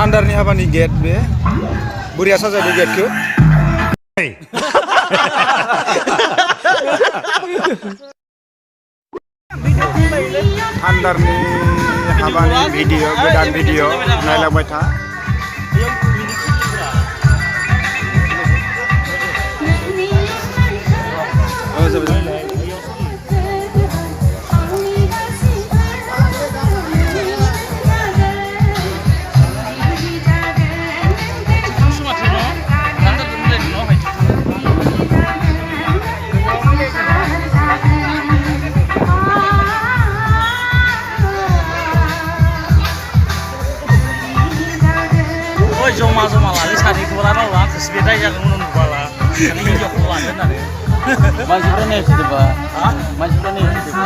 Handarni habani gate be. Buria saja di gate ku. Handarni habani video, godan video nailangbai tha. Joma-joma lari sanikौ lana lah kesebetai jangan menunggu bala ini joko lana nari masukkan nih situ pak masukkan nih situ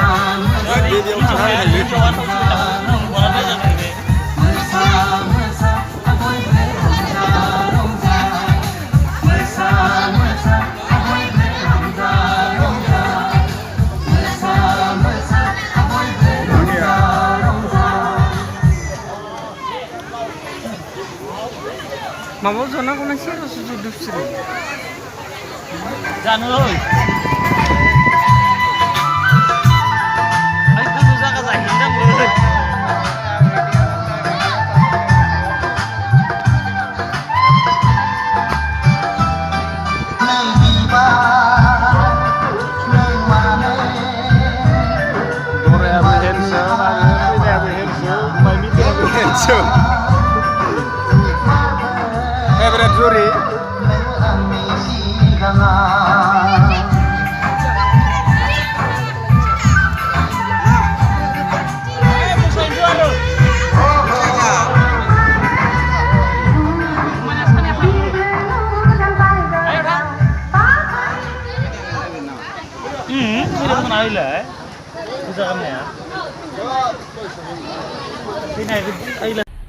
Mama zona ko na siya susuduk sila. Jangan loh. Ay kudu ka sa hindang loh. Favorite juri.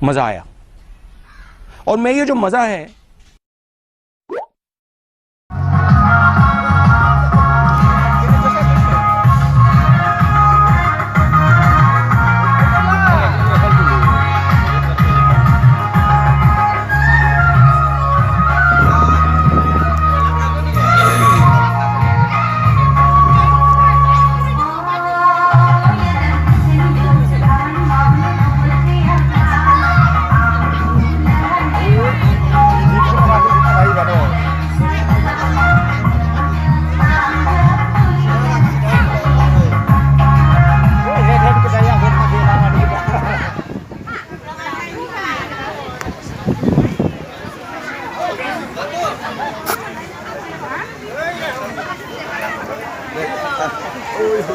मजा आया और मैं ये जो मजा है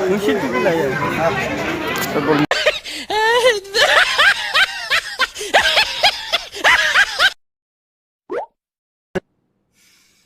Mungkin tu bila ya.